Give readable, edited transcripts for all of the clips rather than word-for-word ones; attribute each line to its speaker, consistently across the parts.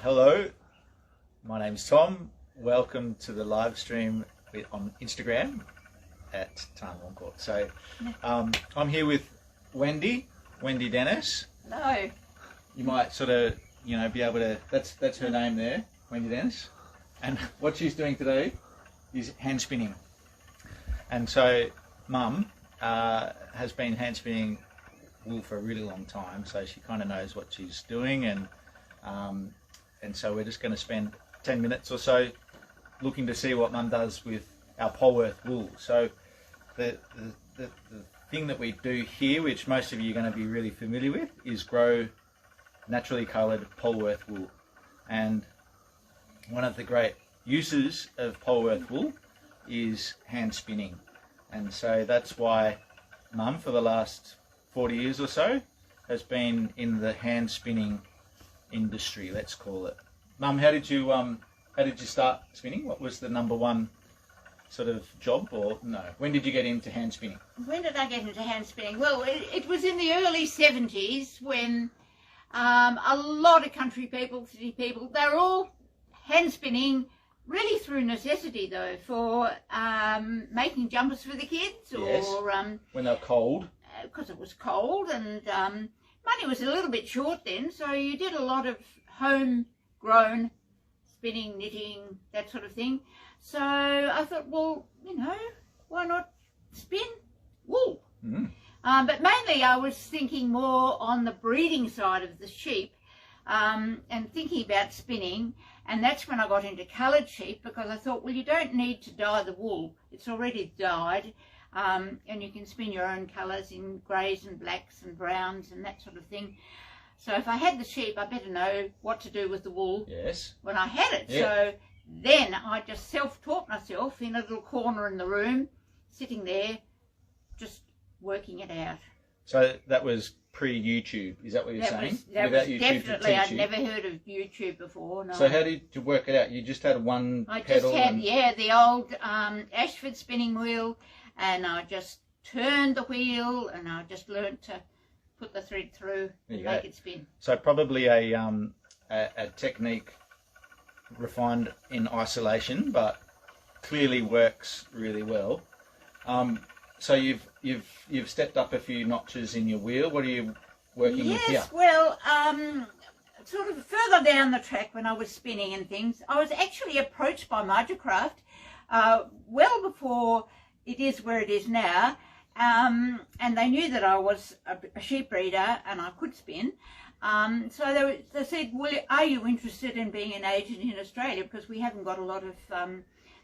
Speaker 1: Hello, my name's Tom. Welcome to the live stream on Instagram at Time Court. So I'm here with Wendy Dennis.
Speaker 2: Hello.
Speaker 1: You might sort of, be able to, that's her name there, Wendy Dennis. And what she's doing today is hand spinning. And so Mum has been hand spinning wool for a really long time, so she kind of knows what she's doing, and so we're just going to spend 10 minutes or so looking to see what Mum does with our Polworth wool. So the thing that we do here, which most of you are going to be really familiar with, is grow naturally coloured Polworth wool. And one of the great uses of Polworth wool is hand spinning. And so that's why Mum, for the last 40 years or so, has been in the hand spinning industry, let's call it. Mum, how did you start spinning? What was the number one sort of job, or no? When did you get into hand spinning?
Speaker 2: When did I get into hand spinning? Well, it was in the early 70s when a lot of country people, city people, they were all hand spinning, really through necessity though, for making jumpers for the kids,
Speaker 1: yes.
Speaker 2: Or
Speaker 1: when they're cold.
Speaker 2: Because it was cold, and money was a little bit short then, so you did a lot of homegrown spinning, knitting, that sort of thing. So I thought, well, why not spin wool? But mainly I was thinking more on the breeding side of the sheep, and thinking about spinning, and that's when I got into coloured sheep, because I thought, well, you don't need to dye the wool, it's already dyed. And you can spin your own colours in greys and blacks and browns and that sort of thing. So if I had the sheep, I better know what to do with the wool.
Speaker 1: Yes.
Speaker 2: When I had it.
Speaker 1: Yeah.
Speaker 2: So then I just self-taught myself in a little corner in the room, sitting there, just working it out.
Speaker 1: So that was pre-YouTube, is that what you're saying?
Speaker 2: That was
Speaker 1: YouTube
Speaker 2: definitely, I'd never heard of YouTube before. No.
Speaker 1: So how did you work it out? You just had one pedal?
Speaker 2: I just had, the old Ashford spinning wheel, and I just turned the wheel, and I just learnt to put the thread through and make it spin. So
Speaker 1: probably a technique refined in isolation, but clearly works really well. So you've stepped up a few notches in your wheel. What are you working with here?
Speaker 2: Yes, well, sort of further down the track when I was spinning and things, I was actually approached by Margicraft well before it is where it is now, and they knew that I was a sheep breeder and I could spin. So they said, well, are you interested in being an agent in Australia, because we haven't got a lot of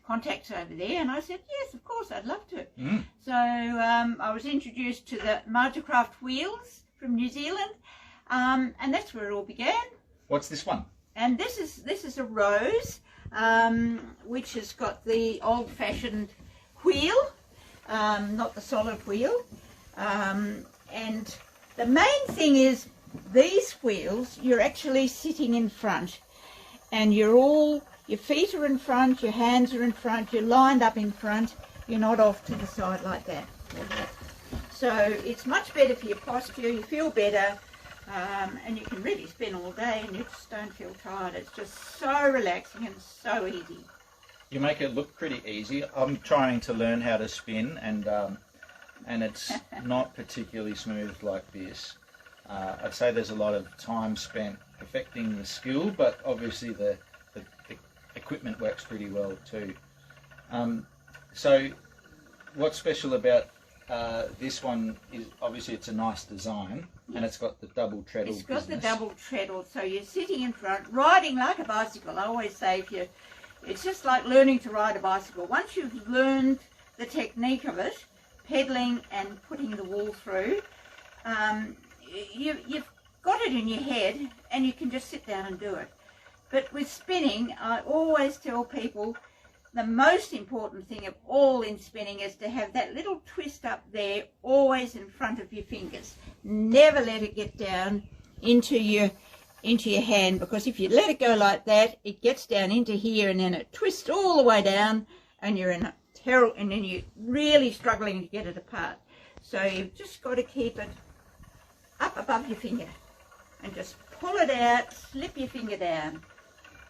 Speaker 2: contacts over there? And I said, yes, of course, I'd love to. So I was introduced to the Margicraft wheels from New Zealand, and that's where it all began.
Speaker 1: What's this one?
Speaker 2: And this is a rose, which has got the old-fashioned wheel, not the solid wheel, and the main thing is these wheels, you're actually sitting in front, and your feet are in front, your hands are in front, you're lined up in front, you're not off to the side like that. So it's much better for your posture, you feel better, and you can really spin all day and you just don't feel tired. It's just so relaxing and so easy.
Speaker 1: You make it look pretty easy. I'm trying to learn how to spin, and it's not particularly smooth like this. I'd say there's a lot of time spent perfecting the skill, but obviously the equipment works pretty well too. So what's special about this one is obviously it's a nice design, and it's got the double treadle.
Speaker 2: It's got the double treadle, so you're sitting in front, riding like a bicycle. I always say it's just like learning to ride a bicycle. Once you've learned the technique of it, pedaling and putting the wool through, you've got it in your head and you can just sit down and do it. But with spinning, I always tell people the most important thing of all in spinning is to have that little twist up there always in front of your fingers. Never let it get down into your hand, because if you let it go like that, it gets down into here and then it twists all the way down, and you're in a terrible, and then you're really struggling to get it apart. So you've just got to keep it up above your finger and just pull it out, slip your finger down,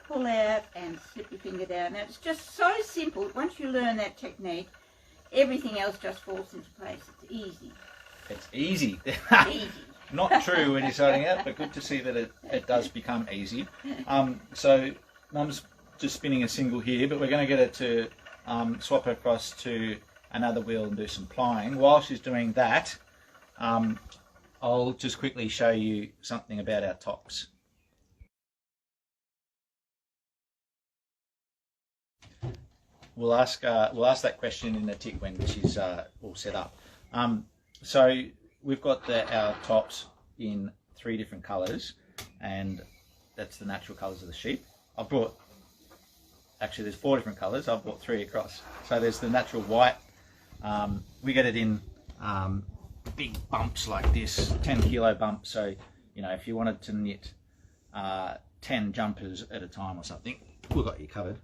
Speaker 2: pull out and slip your finger down. Now it's just so simple. Once you learn that technique, everything else just falls into place. It's easy.
Speaker 1: It's easy.
Speaker 2: Easy.
Speaker 1: Not true when you're starting out, but good to see that it does become easy. So Mum's just spinning a single here, but we're going to get her to swap across to another wheel and do some plying. While she's doing that, I'll just quickly show you something about our tops. We'll ask that question in a tick when she's all set up. So we've got our tops in 3 different colours, and that's the natural colours of the sheep. Actually there's 4 different colours. I've brought 3 across. So there's the natural white. We get it in big bumps like this, 10 kilo bumps. So, you know, if you wanted to knit 10 jumpers at a time or something, we've got you covered.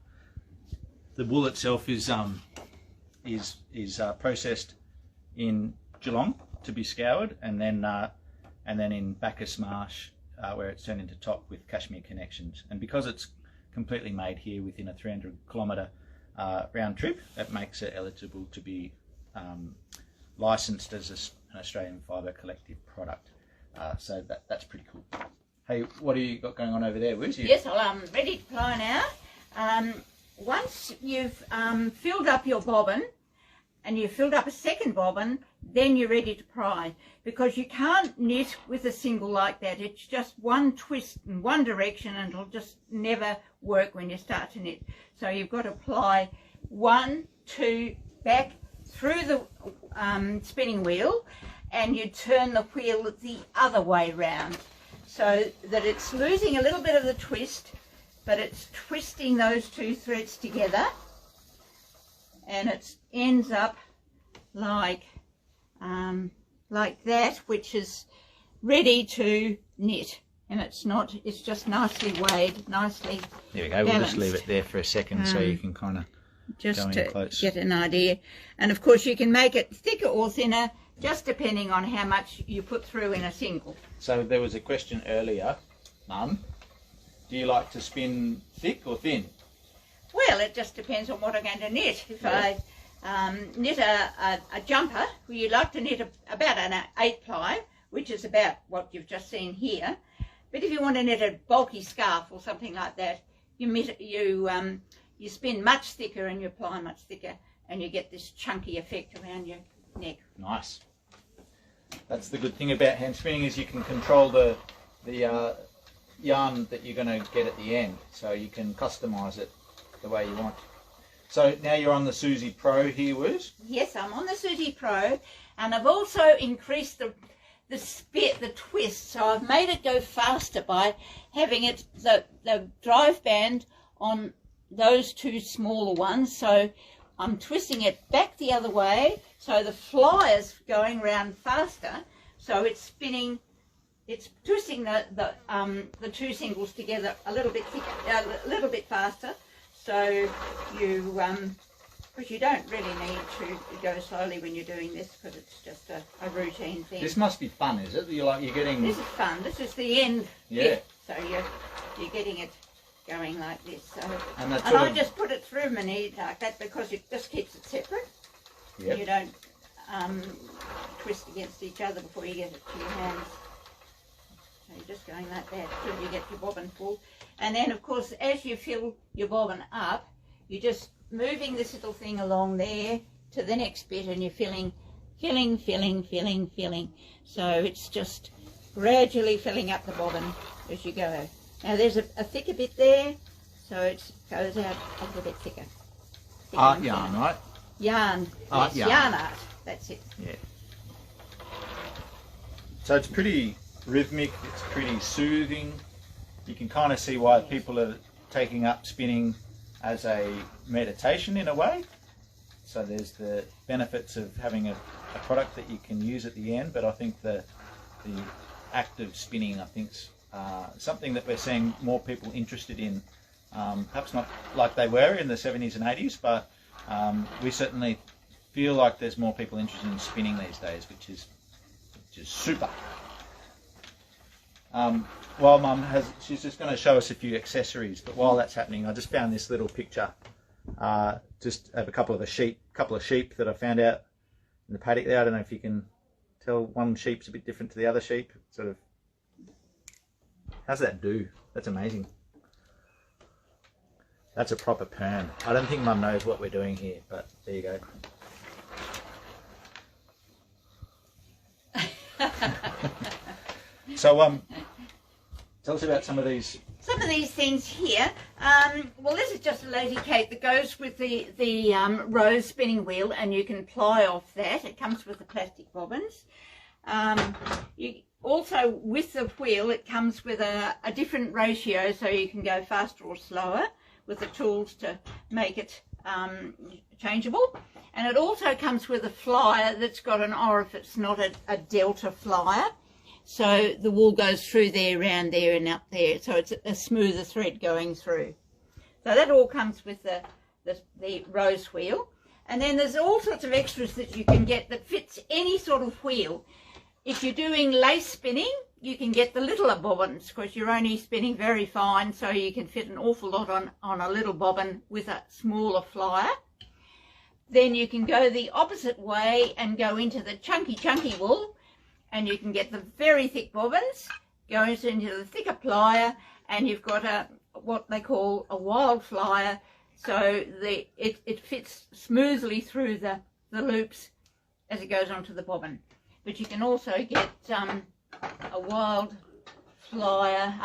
Speaker 1: The wool itself is processed in Geelong to be scoured, and then in Bacchus Marsh where it's turned into top with cashmere connections. And because it's completely made here within a 300-kilometre round trip, that makes it eligible to be licensed as an Australian Fibre Collective product. So that's pretty cool. Hey, what do you got going on over there, Wiz?
Speaker 2: Yes, well, I'm ready to ply now. Once you've filled up your bobbin and you've filled up a second bobbin, then you're ready to pry, because you can't knit with a single like that. It's just one twist in one direction and it'll just never work when you start to knit. So you've got to ply 1, 2, back through the spinning wheel, and you turn the wheel the other way round so that it's losing a little bit of the twist, but it's twisting those 2 threads together, and it ends up like that, which is ready to knit. And it's just nicely weighed, nicely
Speaker 1: There we go,
Speaker 2: balanced.
Speaker 1: We'll just leave it there for a second so you can kind of
Speaker 2: just
Speaker 1: go in
Speaker 2: to
Speaker 1: close.
Speaker 2: get an idea. And of course you can make it thicker or thinner, just depending on how much you put through in a single.
Speaker 1: So there was a question earlier, Mum, do you like to spin thick or thin?
Speaker 2: Well, it just depends on what I'm going to knit. If I knit a jumper, well, you like to knit about an 8-ply, which is about what you've just seen here. But if you want to knit a bulky scarf or something like that, you spin much thicker and you ply much thicker, and you get this chunky effect around your neck.
Speaker 1: Nice. That's the good thing about hand spinning, is you can control the yarn that you're going to get at the end, so you can customise it the way you want. So now you're on the Susie Pro here, Wiz?
Speaker 2: Yes, I'm on the Susie Pro, and I've also increased the twist, so I've made it go faster by having the drive band on those 2 smaller ones. So I'm twisting it back the other way, so the fly is going round faster. So it's spinning, it's twisting the 2 singles together a little bit thicker, a little bit faster. So because you don't really need to go slowly when you're doing this, because it's just a routine thing.
Speaker 1: This must be fun, is it? You're getting...
Speaker 2: This is fun. This is the end.
Speaker 1: Yeah.
Speaker 2: Bit. So you're getting it going like this. So,
Speaker 1: and
Speaker 2: I just put it through my knee like that, because it just keeps it separate.
Speaker 1: Yep.
Speaker 2: You don't twist against each other before you get it to your hands. So you're just going like that till you get your bobbin full. And then, of course, as you fill your bobbin up, you're just moving this little thing along there to the next bit, and you're filling. So it's just gradually filling up the bobbin as you go. Now there's a thicker bit there, so it goes out a little bit thicker.
Speaker 1: Art yarn, right?
Speaker 2: Yarn.
Speaker 1: Art
Speaker 2: yes, yarn art. That's it.
Speaker 1: Yeah. So it's pretty rhythmic, it's pretty soothing. You can kind of see why people are taking up spinning as a meditation in a way. So there's the benefits of having a product that you can use at the end, but I think the act of spinning, I think, is something that we're seeing more people interested in. Perhaps not like they were in the 70s and 80s, but we certainly feel like there's more people interested in spinning these days, which is super. while she's just going to show us a few accessories, but while that's happening, I just found this little picture, just of a couple of sheep that I found out in the paddock there. I don't know if you can tell, one sheep's a bit different to the other sheep. Sort of, how's that do? That's amazing. That's a proper perm. I don't think Mum knows what we're doing here, but there you go. So, tell us about some of these.
Speaker 2: Some of these things here. Well, this is just a lazy cake that goes with the rose spinning wheel, and you can ply off that. It comes with the plastic bobbins. Also, with the wheel, it comes with a different ratio, so you can go faster or slower with the tools to make it changeable. And it also comes with a flyer that's got an orifice, not a delta flyer. So the wool goes through there, around there and up there. So it's a smoother thread going through. So that all comes with the rose wheel. And then there's all sorts of extras that you can get that fits any sort of wheel. If you're doing lace spinning, you can get the littler bobbins because you're only spinning very fine, so you can fit an awful lot on a little bobbin with a smaller flyer. Then you can go the opposite way and go into the chunky wool, and you can get the very thick bobbins, goes into the thicker plier, and you've got what they call a wild flyer, so it fits smoothly through the loops as it goes onto the bobbin. But you can also get a wild flyer,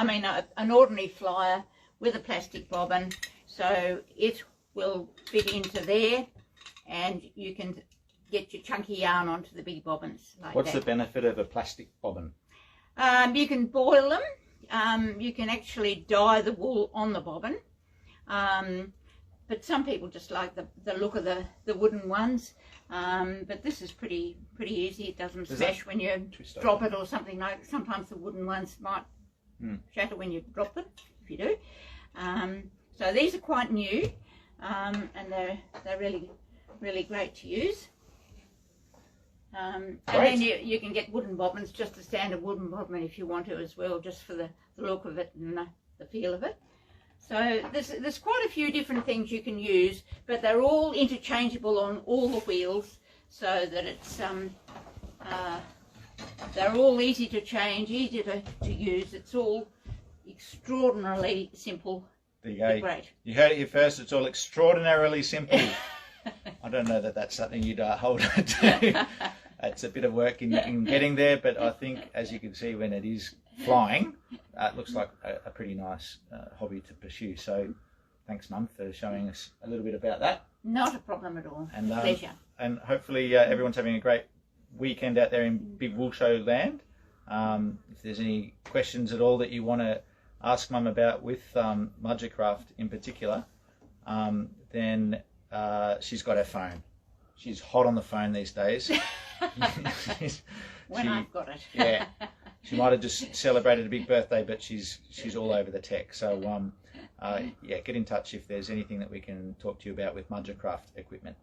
Speaker 2: an ordinary flyer with a plastic bobbin, so it will fit into there, and you can get your chunky yarn onto the big bobbins like
Speaker 1: What's
Speaker 2: that.
Speaker 1: the benefit of a plastic bobbin?
Speaker 2: You can boil them. You can actually dye the wool on the bobbin. But some people just like the look of the wooden ones. But this is pretty easy. It doesn't smash when you drop it or something like. Sometimes the wooden ones might shatter when you drop them, if you do. So these are quite new, and they're really great to use. And then you can get wooden bobbins, just a standard wooden bobbin if you want to as well, just for the look of it and the feel of it. So there's quite a few different things you can use, but they're all interchangeable on all the wheels, so that it's they're all easy to change, easy to use. It's all extraordinarily simple.
Speaker 1: There you go.
Speaker 2: Great.
Speaker 1: You heard it here first. It's all extraordinarily simple. I don't know that that's something you'd hold on to. It's a bit of work in getting there, but I think, as you can see, when it is flying, it looks like a pretty nice hobby to pursue. So thanks, Mum, for showing us a little bit about that.
Speaker 2: Not a problem at all.
Speaker 1: And,
Speaker 2: pleasure.
Speaker 1: And hopefully everyone's having a great weekend out there in Big Wool Show land. If there's any questions at all that you want to ask Mum about with Mudgercraft in particular, then she's got her phone. She's hot on the phone these days.
Speaker 2: I've got it.
Speaker 1: Yeah. She might have just celebrated a big birthday, but she's all over the tech. So yeah, get in touch if there's anything that we can talk to you about with Mudgercraft equipment.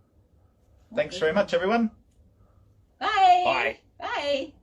Speaker 1: Thanks very much, everyone.
Speaker 2: Bye.
Speaker 1: Bye.
Speaker 2: Bye.